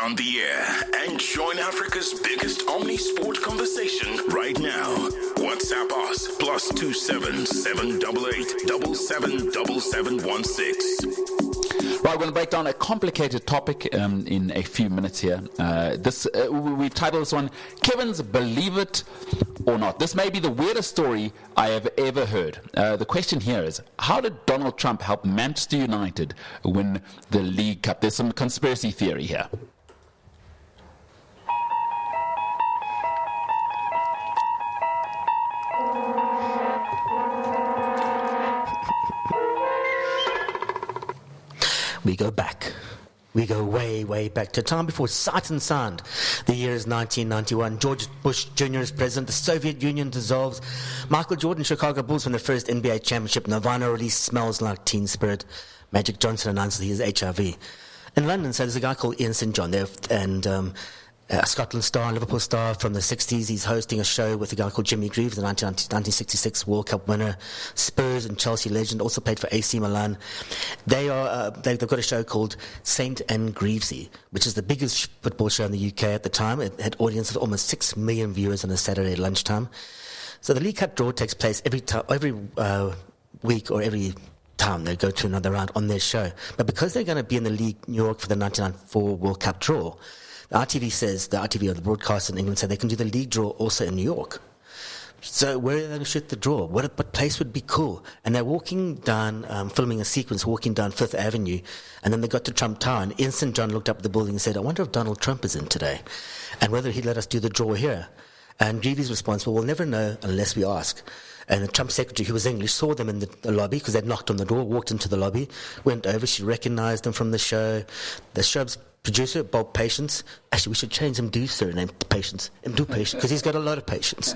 around the air and join Africa's biggest omni-sport conversation right now. WhatsApp us +27 788 777716. Right, we're going to break down a complicated topic in a few minutes here. We've titled this one, Kevin's Believe It or Not. This may be the weirdest story I have ever heard. The question here is, how did Donald Trump help Manchester United win the League Cup? There's some conspiracy theory here. We go back. We go way, way back to a time before sight and sound. The year is 1991. George Bush Jr. is president. The Soviet Union dissolves. Michael Jordan, Chicago Bulls win the first NBA championship. Nirvana release Smells Like Teen Spirit. Magic Johnson announces he has HIV. In London, so there's a guy called Ian St. John there, and a Scotland star, Liverpool star from the 60s. He's hosting a show with a guy called Jimmy Greaves, the 1966 World Cup winner, Spurs and Chelsea legend, also played for AC Milan. They've got a show called Saint Greavsie, which is the biggest football show in the UK at the time. It had audience of almost 6 million viewers on a Saturday lunchtime. So the League Cup draw takes place every week or every time they go to another round on their show. But because they're going to be in the League New York for the 1994 World Cup draw, the ITV or the broadcaster in England said they can do the league draw also in New York. So where are they going to shoot the draw? What place would be cool? And they're walking down, filming a sequence, walking down Fifth Avenue, and then they got to Trump Tower, and Ian St. John looked up at the building and said, I wonder if Donald Trump is in today, and whether he'd let us do the draw here. And Greavy's response, well, we'll never know unless we ask. And the Trump secretary, who was English, saw them in the lobby because they'd knocked on the door, walked into the lobby, went over, she recognized them from the show. The show's producer, Bob Patience, actually we should change him to surname Patience, because he's got a lot of patience.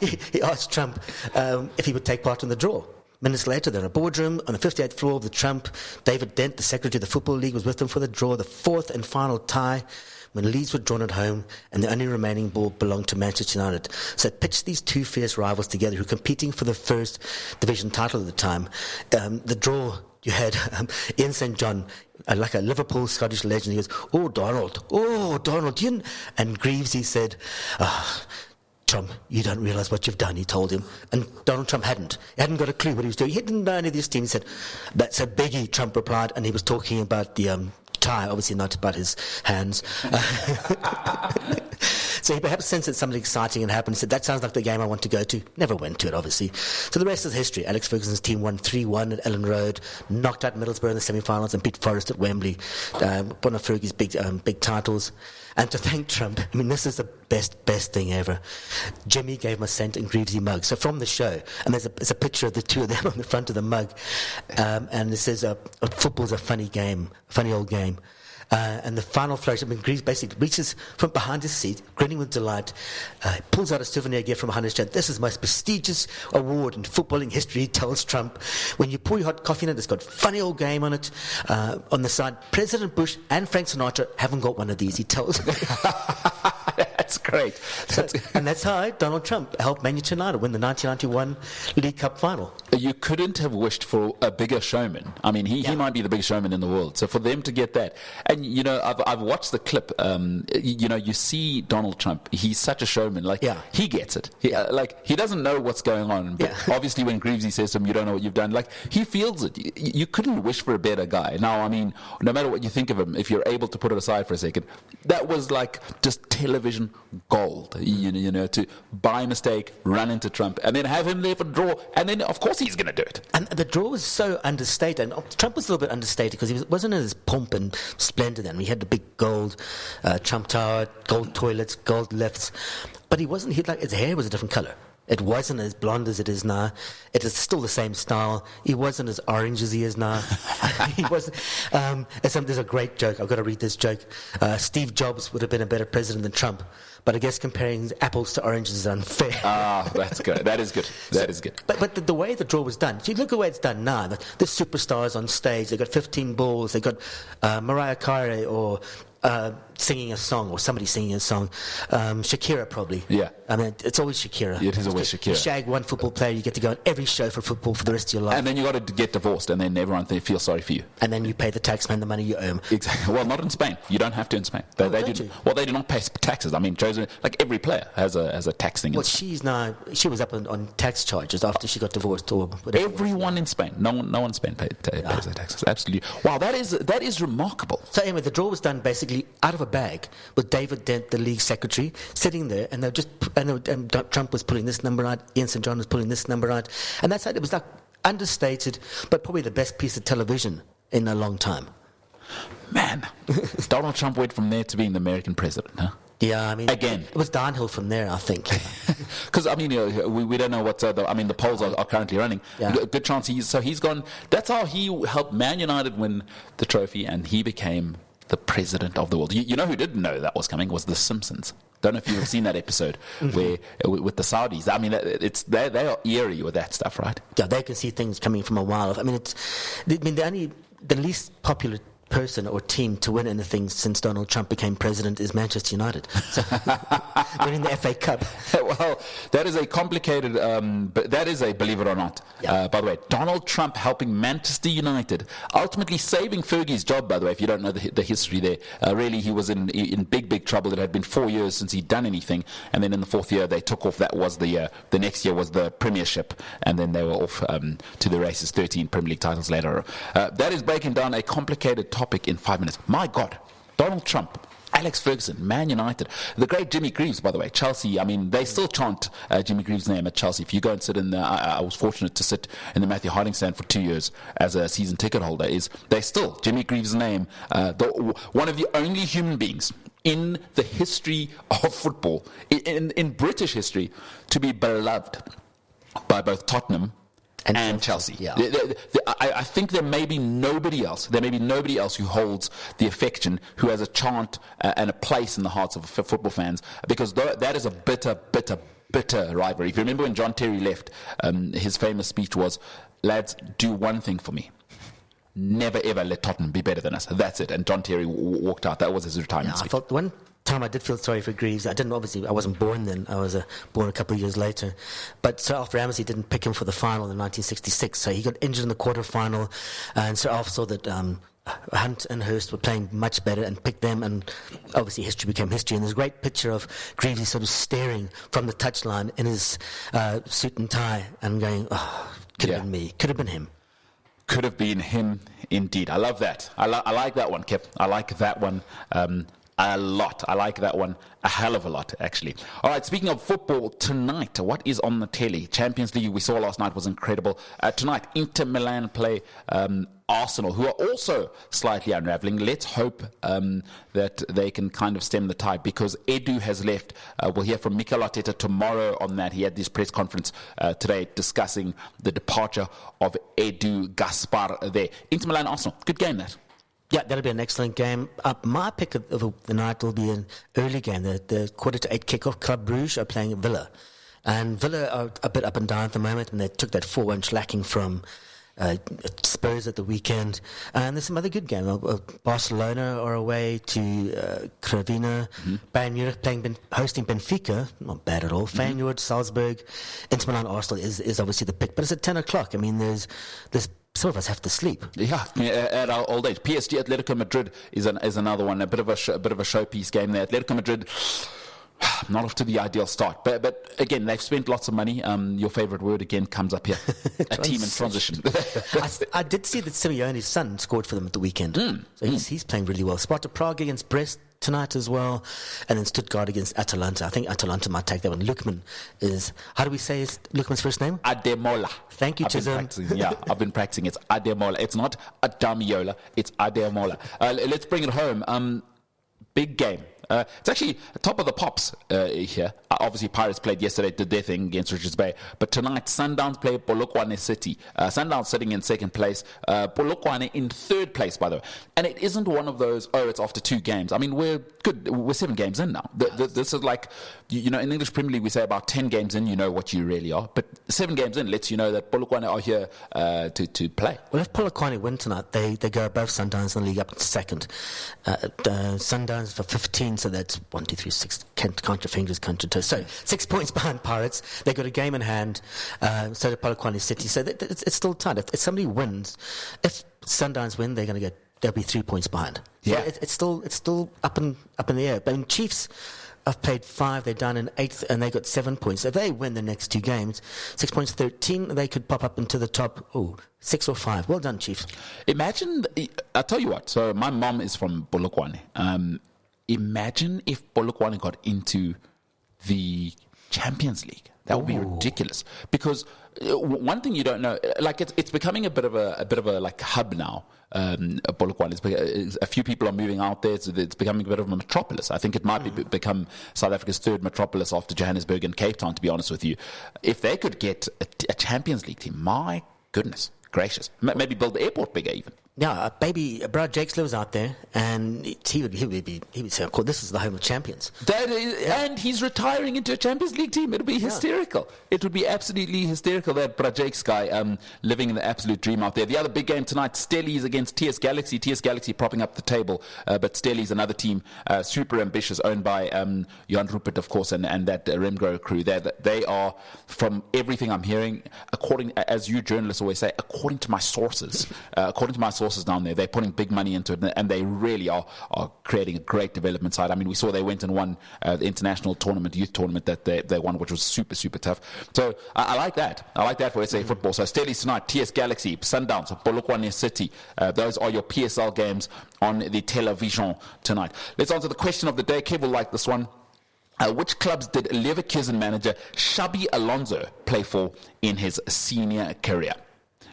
He asked Trump if he would take part in the draw. Minutes later, they're in a boardroom on the 58th floor of the Trump. David Dent, the secretary of the Football League, was with them for the draw, the fourth and final tie, when Leeds were drawn at home and the only remaining ball belonged to Manchester United. So it pitched these two fierce rivals together who were competing for the first division title at the time. The draw, you had Ian St. John, like a Liverpool Scottish legend. He goes, oh, Donald, you... And Greavesy said, Trump, you don't realise what you've done, he told him. And Donald Trump hadn't. He hadn't got a clue what he was doing. He didn't know any of this team. He said, that's a biggie, Trump replied, and he was talking about the tie, obviously not about his hands. So he perhaps sensed that something exciting had happened. He said, that sounds like the game I want to go to. Never went to it, obviously. So the rest is history. Alex Ferguson's team won 3-1 at Ellen Road, knocked out Middlesbrough in the semi-finals and beat Forest at Wembley. One of Fergie's big titles. And to thank Trump, I mean, this is the best thing ever. Jimmy gave him a Saint Greavsie mug. So from the show, and there's a picture of the two of them on the front of the mug, and it says, football's a funny game, funny old game. And the final flourish, I mean, Greaves basically reaches from behind his seat, grinning with delight, pulls out a souvenir gift from behind his chair. This is the most prestigious award in footballing history, he tells Trump. When you pour your hot coffee in it, it's got funny old game on it. On the side, President Bush and Frank Sinatra haven't got one of these, he tells him. That's great. And that's how Donald Trump helped Manchester United win the 1991 League Cup final. You couldn't have wished for a bigger showman. I mean, he might be the biggest showman in the world. So for them to get that, and you know, I've watched the clip. You know, you see Donald Trump. He's such a showman. Like, he gets it. He doesn't know what's going on. But obviously, when Greavesy says to him, "You don't know what you've done," like, he feels it. You couldn't wish for a better guy. Now, I mean, no matter what you think of him, if you're able to put it aside for a second, that was like just television gold. You know, to by mistake run into Trump and then have him there for the draw, and then of course he's going to do it. And the draw was so understated, and Trump was a little bit understated because he wasn't as pomp and splendor then. We had the big gold Trump Tower, gold toilets, gold lifts, but he wasn't. His hair was a different color. It wasn't as blonde as it is now. It is still the same style. He wasn't as orange as he is now. He wasn't. There's a great joke. I've got to read this joke. Steve Jobs would have been a better president than Trump, but I guess comparing apples to oranges is unfair. That's good. That is good. That is good. But the way the draw was done, if you look at the way it's done now, the superstars on stage, they've got 15 balls, they've got Mariah Carey or singing a song, or somebody singing a song. Shakira, probably. Yeah. I mean, it's always Shakira. It is always Shakira. You shag one football player, you get to go on every show for football for the rest of your life. And then you got to get divorced, and then everyone feels sorry for you. And then you pay the taxman the money you owe him. Exactly. Well, not in Spain. You don't have to in Spain. They do not pay taxes. I mean, like every player has a tax thing. Well, she was up on tax charges after she got divorced, or whatever. Everyone in Spain. No one in Spain pays their taxes. Absolutely. Wow, that is remarkable. So anyway, the draw was done basically out of a bag with David Dent, the league secretary, sitting there, and Trump was pulling this number out, Ian St. John was pulling this number out, and that's how it was, like understated, but probably the best piece of television in a long time. Man, Donald Trump went from there to being the American president, huh? Yeah, I mean, again, it was downhill from there, I think. Because I mean, we don't know what. The polls are currently running. Yeah. Good chance he's gone. That's how he helped Man United win the trophy, and he became the president of the world. You know who didn't know that was coming was The Simpsons. Don't know if you've seen that episode where with the Saudis. I mean, they are eerie with that stuff, right? Yeah, they can see things coming from a while off. I mean, the least popular person or team to win anything since Donald Trump became president is Manchester United. So, winning the FA Cup. Well, that is a complicated, believe it or not, by the way, Donald Trump helping Manchester United, ultimately saving Fergie's job, by the way, if you don't know the history there. Really, he was in big trouble. It had been 4 years since he'd done anything, and then in the fourth year they took off. That was the next year was the Premiership, and then they were off to the races, 13 Premier League titles later. That is breaking down a complicated topic in 5 minutes. My God, Donald Trump, Alex Ferguson, Man United, the great Jimmy Greaves, by the way, Chelsea. I mean, they still chant Jimmy Greaves' name at Chelsea. If you go and sit in I was fortunate to sit in the Matthew Harding stand for 2 years as a season ticket holder. They still Jimmy Greaves' name, one of the only human beings in the history of football, in British history, to be beloved by both Tottenham and Chelsea. Yeah. I think there may be nobody else who holds the affection, who has a chant and a place in the hearts of football fans, because that is a bitter rivalry. If you remember when John Terry left, his famous speech was, "Lads, do one thing for me. Never ever let Tottenham be better than us. That's it." And John Terry walked out. That was his retirement speech. I thought one time I did feel sorry for Greaves. I wasn't born then. I was born a couple of years later. But Sir Alf Ramsey didn't pick him for the final in 1966, so he got injured in the quarterfinal, and Sir Alf saw that Hunt and Hurst were playing much better and picked them, and obviously history became history. And there's a great picture of Greavesy sort of staring from the touchline in his suit and tie and going, "Oh, could have been me, could have been him." Could have been him, indeed. I love that. I like that one, Kev. I like that one a lot. I like that one a hell of a lot, actually. All right, speaking of football, tonight, what is on the telly? Champions League, we saw last night, was incredible. Tonight, Inter Milan play Arsenal, who are also slightly unraveling. Let's hope that they can kind of stem the tide, because Edu has left. We'll hear from Mikel Arteta tomorrow on that. He had this press conference today discussing the departure of Edu Gaspar there. Inter Milan Arsenal, good game that. Yeah, that'll be an excellent game. My pick of the night will be an early game. The 7:45 kickoff. Club Brugge are playing Villa. And Villa are a bit up and down at the moment, and they took that 4-1 lacking from Spurs at the weekend. And there's some other good games. Barcelona are away to Crevina. Bayern Munich hosting Benfica. Not bad at all. Feyenoord, Salzburg. Inter Milan Arsenal is obviously the pick. But it's at 10 o'clock. I mean, there's some of us have to sleep. Yeah, at our old age. PSG Atletico Madrid is another one. A bit of a showpiece game there. Atletico Madrid, not off to the ideal start, but again, they've spent lots of money. Your favourite word again comes up here: a team in transition. I did see that Simeone's son scored for them at the weekend, so he's playing really well. Sparta Prague against Brest tonight as well, and then Stuttgart against Atalanta. I think Atalanta might take that one. Lukman is, how do we say Lukman's first name? Ademola. Thank you, Chisholm. I've been practicing. It's Ademola. It's not Adamiola. It's Ademola. Let's bring it home. Big game. It's actually top of the pops here. Obviously, Pirates played yesterday, did their thing against Richards Bay. But tonight, Sundowns play Polokwane City. Sundowns sitting in second place. Polokwane in third place, by the way. And it isn't one of those, it's after 2 games. I mean, we're good. We're 7 games in now. This is like, in English Premier League, we say about 10 games in, you know what you really are. But 7 games in lets you know that Polokwane are here to play. Well, if Polokwane win tonight, they go above Sundowns in the league up to second. Sundowns for 15, so that's 1, 2, 3, 6. Count your fingers, count your toes. So 6 points behind Pirates. They've got a game in hand. So do Polokwane City. So it's still tight. If somebody wins, if Sundowns win, they'll be 3 points behind. So yeah, it's still up in the air. But Chiefs have played 5. They're down in 8th, and they got 7 points. If they win the next 2 games, 6 points, 13, they could pop up into the top. 6 or 5. Well done, Chiefs. Imagine. I'll tell you what. So my mom is from Polokwane. Imagine if Polokwane got into the Champions League. That would be ridiculous. Because one thing you don't know, like it's becoming a bit of a like hub now. Polokwane. A few people are moving out there. So it's becoming a bit of a metropolis. I think it might become South Africa's 3rd metropolis after Johannesburg and Cape Town. To be honest with you, if they could get a Champions League team, my goodness gracious, maybe build the airport bigger even. Yeah, baby, Brad Jakes lives out there, and he would say, "Cool, this is the home of champions." And he's retiring into a Champions League team. It'll be hysterical. It would be absolutely hysterical. That Brad Jakes guy living in the absolute dream out there. The other big game tonight, Stellies against TS Galaxy. TS Galaxy propping up the table, but Stellies, another team, super ambitious, owned by Jan Rupert, of course, and that Remgro crew. They are, from everything I'm hearing, as you journalists always say, according to my sources down there, they're putting big money into it, and they really are creating a great development side. I mean, we saw they went and won the international tournament, youth tournament that they won, which was super, super tough. So I like that. I like that for SA football. So Stellies tonight, TS Galaxy, Sundowns, Polokwane City. Those are your PSL games on the television tonight. Let's answer the question of the day. Kev will like this one. Which clubs did Leverkusen manager Xabi Alonso play for in his senior career?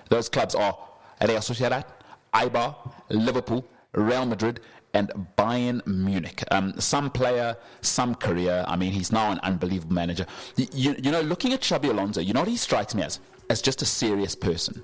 Those clubs are Real Sociedad, Eibar, Liverpool, Real Madrid, and Bayern Munich. Some player, some career. I mean, he's now an unbelievable manager. You know, looking at Xabi Alonso, you know what he strikes me as just a serious person.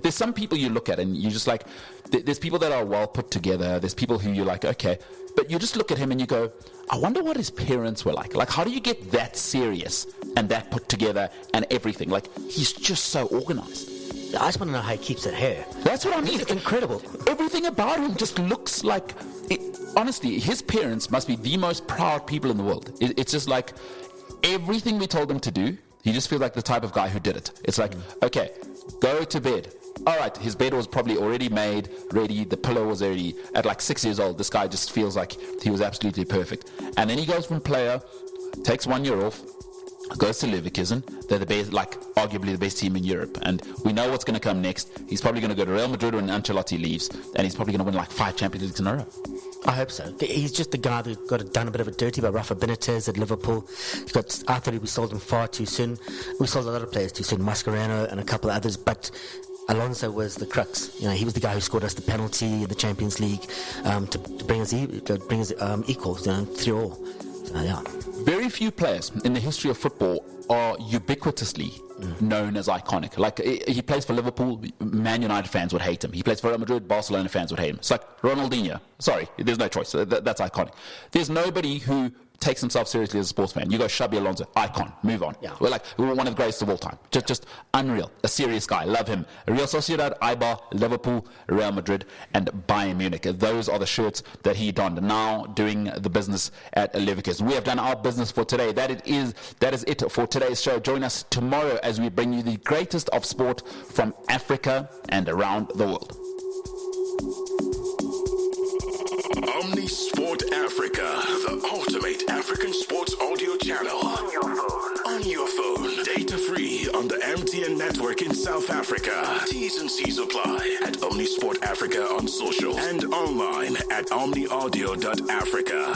There's some people you look at and you just like, there's people that are well put together. There's people who you're like, okay. But you just look at him and you go, I wonder what his parents were like. Like, how do you get that serious and that put together and everything? Like, he's just so organized. I just want to know how he keeps that hair. That's what I mean. It's incredible. Everything about him just looks like... honestly, his parents must be the most proud people in the world. It's just like everything we told him to do, he just feels like the type of guy who did it. It's like, okay, go to bed. All right, his bed was probably already made, ready. The pillow was already... At like 6 years old, this guy just feels like he was absolutely perfect. And then he goes from player, takes 1 year off, goes to Leverkusen. They're the best, like arguably the best team in Europe, and we know what's going to come next. He's probably going to go to Real Madrid when Ancelotti leaves, and he's probably going to win like 5 Champions Leagues in a row. I hope so. He's just the guy that got done a bit of a dirty by Rafa Benitez at Liverpool. I thought we sold him far too soon. We sold a lot of players too soon, Mascherano and a couple of others, but Alonso was the crux. You know, he was the guy who scored us the penalty in the Champions League to bring us equals, 3-3. Yeah. Very few players in the history of football are ubiquitously known as iconic. Like, he plays for Liverpool, Man United fans would hate him. He plays for Real Madrid, Barcelona fans would hate him. It's like Ronaldinho. Sorry, there's no choice. That's iconic. There's nobody who takes himself seriously as a sports fan. You go Xabi Alonso, icon, move on. Yeah. We're one of the greatest of all time. Just unreal. A serious guy. Love him. Real Sociedad, Eibar, Liverpool, Real Madrid, and Bayern Munich. Those are the shirts that he donned. Now doing the business at Leverkusen. We have done our business for today. That is it for today's show. Join us tomorrow as we bring you the greatest of sport from Africa and around the world. Omni Sport Africa, the ultimate African sports audio channel. On your phone. Data free on the MTN network in South Africa. T's and C's apply at Omni Sport Africa on social and online at omniaudio.africa.